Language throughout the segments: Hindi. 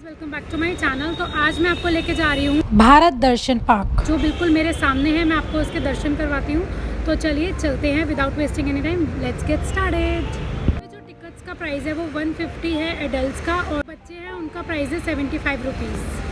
Welcome back to my channel. तो आज मैं आपको लेके जा रही हूँ भारत दर्शन पार्क, जो बिल्कुल मेरे सामने है। मैं आपको उसके दर्शन करवाती हूँ। तो चलिए चलते हैं without wasting any time, let's get started. जो टिकट्स का प्राइस है वो 150 है एडल्ट्स का, और बच्चे हैं उनका प्राइस है 75 रुपीज़।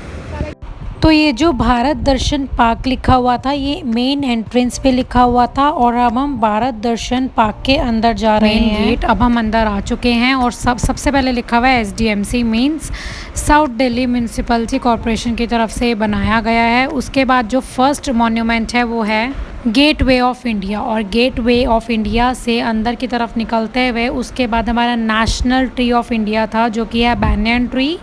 तो ये जो भारत दर्शन पार्क लिखा हुआ था ये मेन एंट्रेंस पे लिखा हुआ था और अब हम भारत दर्शन पार्क के अंदर जा रहे हैं। गेट अब हम अंदर आ चुके हैं और सबसे पहले लिखा हुआ है SDMC means south Delhi municipality corporation की तरफ से बनाया गया है। उसके बाद जो फर्स्ट मॉन्यूमेंट है वो है गेट वे ऑफ इंडिया, और गेट वे ऑफ इंडिया से अंदर की तरफ निकलते हुए उसके बाद हमारा नेशनल ट्री ऑफ इंडिया था जो कि है बैनियन ट्री,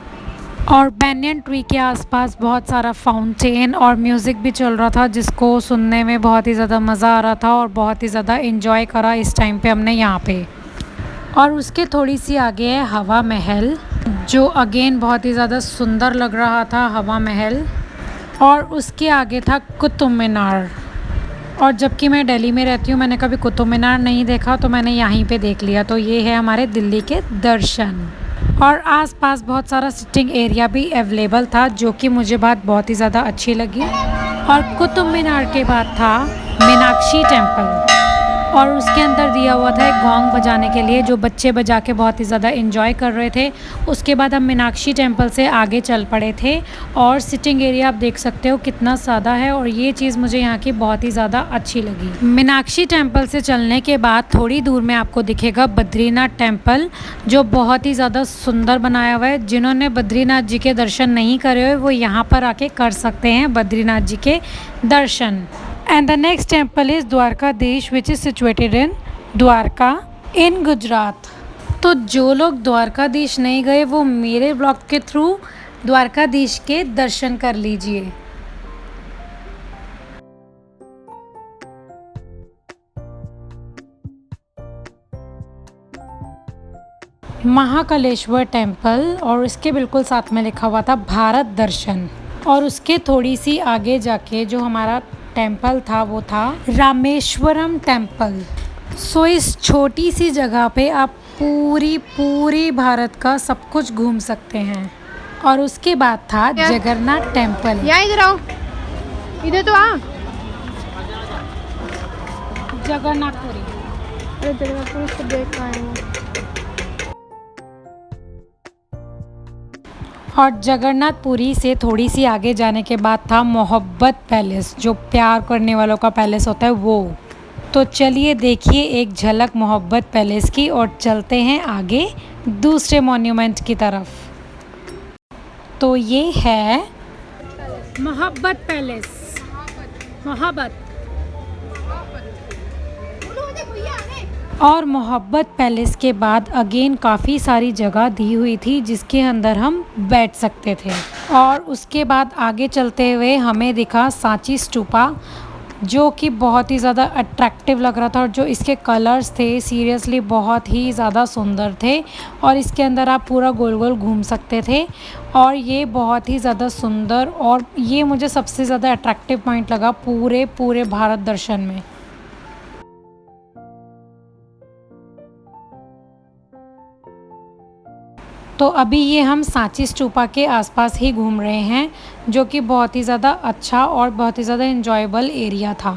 और बैनियन ट्री के आसपास बहुत सारा फाउंटेन और म्यूज़िक भी चल रहा था जिसको सुनने में बहुत ही ज़्यादा मज़ा आ रहा था और बहुत ही ज़्यादा इन्जॉय करा इस टाइम पे हमने यहाँ पे। और उसके थोड़ी सी आगे है हवा महल, जो अगेन बहुत ही ज़्यादा सुंदर लग रहा था हवा महल। और उसके आगे था कुतुब मीनार, और जबकि मैं दिल्ली में रहती हूँ मैंने कभी कुतुब मीनार नहीं देखा तो मैंने यहीं पे देख लिया। तो ये है हमारे दिल्ली के दर्शन, और आसपास बहुत सारा सिटिंग एरिया भी अवेलेबल था जो कि मुझे बात बहुत ही ज़्यादा अच्छी लगी। और कुतुब मीनार के बाद था मीनाक्षी टेम्पल, और उसके अंदर दिया हुआ था एक गॉन्ग बजाने के लिए जो बच्चे बजा के बहुत ही ज़्यादा एंजॉय कर रहे थे। उसके बाद हम मीनाक्षी टेम्पल से आगे चल पड़े थे, और सिटिंग एरिया आप देख सकते हो कितना सादा है, और ये चीज़ मुझे यहाँ की बहुत ही ज़्यादा अच्छी लगी। मीनाक्षी टेम्पल से चलने के बाद थोड़ी दूर में आपको दिखेगा बद्रीनाथ टेम्पल, जो बहुत ही ज़्यादा सुंदर बनाया हुआ है। जिन्होंने बद्रीनाथ जी के दर्शन नहीं करे हुए वो यहाँ पर आके कर सकते हैं बद्रीनाथ जी के दर्शन। And the next temple is Dwarkadhish, which is situated in Dwarka in Gujarat. तो जो लोग द्वारकाधीश नहीं गए वो मेरे ब्लॉग के थ्रू द्वारकाधीश के दर्शन कर लीजिए। महाकालेश्वर टेम्पल, और इसके बिल्कुल साथ में लिखा हुआ था भारत दर्शन। और उसके थोड़ी सी आगे जाके जो हमारा टेम्पल था वो था रामेश्वरम टेम्पल। सो इस छोटी सी जगह पे आप पूरी भारत का सब कुछ घूम सकते हैं। और उसके बाद था जगन्नाथ टेम्पल। या इधर आओ, इधर तो आ। जगन्नाथपुरी, अरे जगन्नाथपुरी से देख आए हैं। और जगन्नाथपुरी से थोड़ी सी आगे जाने के बाद था मोहब्बत पैलेस, जो प्यार करने वालों का पैलेस होता है वो। तो चलिए देखिए एक झलक मोहब्बत पैलेस की, और चलते हैं आगे दूसरे मॉन्यूमेंट की तरफ। तो ये है मोहब्बत पैलेस। मोहब्बत और मोहब्बत पैलेस के बाद अगेन काफ़ी सारी जगह दी हुई थी जिसके अंदर हम बैठ सकते थे। और उसके बाद आगे चलते हुए हमें दिखा सांची स्तूपा, जो कि बहुत ही ज़्यादा अट्रैक्टिव लग रहा था, और जो इसके कलर्स थे सीरियसली बहुत ही ज़्यादा सुंदर थे। और इसके अंदर आप पूरा गोल गोल घूम सकते थे, और ये बहुत ही ज़्यादा सुंदर, और ये मुझे सबसे ज़्यादा अट्रैक्टिव पॉइंट लगा पूरे भारत दर्शन में। तो अभी ये हम सांची स्तूपा के आसपास ही घूम रहे हैं, जो कि बहुत ही ज़्यादा अच्छा और बहुत ही ज़्यादा इन्जॉयबल एरिया था।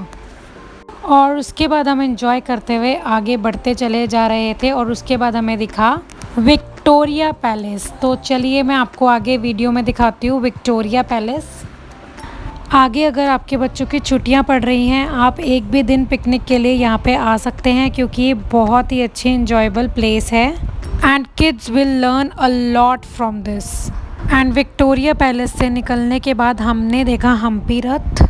और उसके बाद हम एंजॉय करते हुए आगे बढ़ते चले जा रहे थे, और उसके बाद हमें दिखा विक्टोरिया पैलेस। तो चलिए मैं आपको आगे वीडियो में दिखाती हूँ विक्टोरिया पैलेस। आगे अगर आपके बच्चों की छुट्टियां पड़ रही हैं आप एक भी दिन पिकनिक के लिए यहाँ पे आ सकते हैं, क्योंकि ये बहुत ही अच्छी इन्जॉयबल प्लेस है, and kids will learn a lot from this. And Victoria palace से निकलने के बाद हमने देखा हम्पी रथ,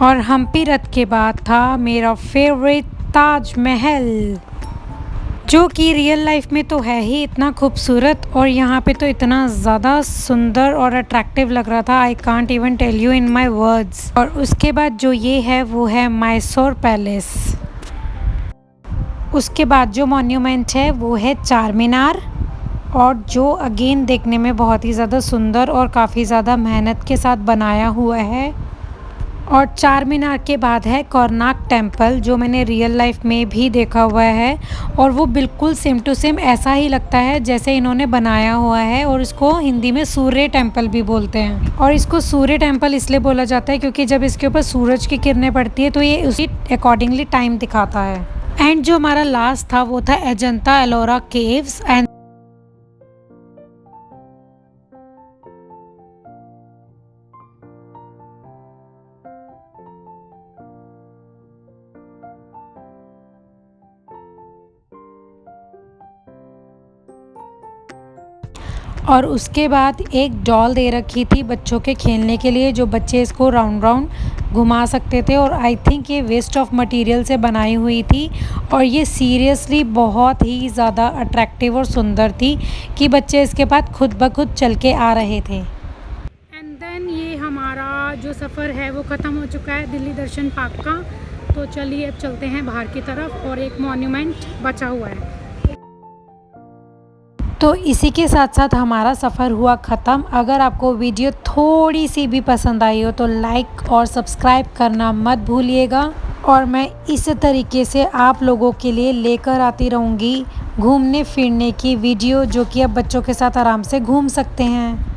और हम्पी रथ के बाद था मेरा फेवरेट ताजमहल, जो कि रियल लाइफ में तो है ही इतना खूबसूरत, और यहाँ पे तो इतना ज़्यादा सुंदर और अट्रैक्टिव लग रहा था, I can't even tell you in my words. और उसके बाद जो ये है वो है मैसूर पैलेस। उसके बाद जो मॉन्यूमेंट है वो है चार मीनार, और जो अगेन देखने में बहुत ही ज़्यादा सुंदर और काफ़ी ज़्यादा मेहनत के साथ बनाया हुआ है। और चार मीनार के बाद है कोणार्क टेम्पल, जो मैंने रियल लाइफ में भी देखा हुआ है और वो बिल्कुल सेम टू सेम ऐसा ही लगता है जैसे इन्होंने बनाया हुआ है। और इसको हिंदी में सूर्य टेम्पल भी बोलते हैं। और इसको सूर्य टेम्पल इसलिए बोला जाता है क्योंकि जब इसके ऊपर सूरज की किरणें पड़ती है तो ये उसी अकॉर्डिंगली टाइम दिखाता है। एंड जो हमारा लास्ट था वो था अजंता एलोरा केव्स। एंड और उसके बाद एक डॉल दे रखी थी बच्चों के खेलने के लिए, जो बच्चे इसको राउंड राउंड घुमा सकते थे। और आई थिंक ये वेस्ट ऑफ मटेरियल से बनाई हुई थी और ये सीरियसली बहुत ही ज़्यादा अट्रैक्टिव और सुंदर थी कि बच्चे इसके बाद खुद ब खुद चल के आ रहे थे। एंड देन ये हमारा जो सफ़र है वो ख़त्म हो चुका है दिल्ली दर्शन पार्क का। तो चलिए अब चलते हैं बाहर की तरफ और एक मॉन्यूमेंट बचा हुआ है। तो इसी के साथ साथ हमारा सफ़र हुआ ख़त्म। अगर आपको वीडियो थोड़ी सी भी पसंद आई हो तो लाइक और सब्सक्राइब करना मत भूलिएगा। और मैं इस तरीके से आप लोगों के लिए लेकर आती रहूँगी घूमने फिरने की वीडियो, जो कि आप बच्चों के साथ आराम से घूम सकते हैं।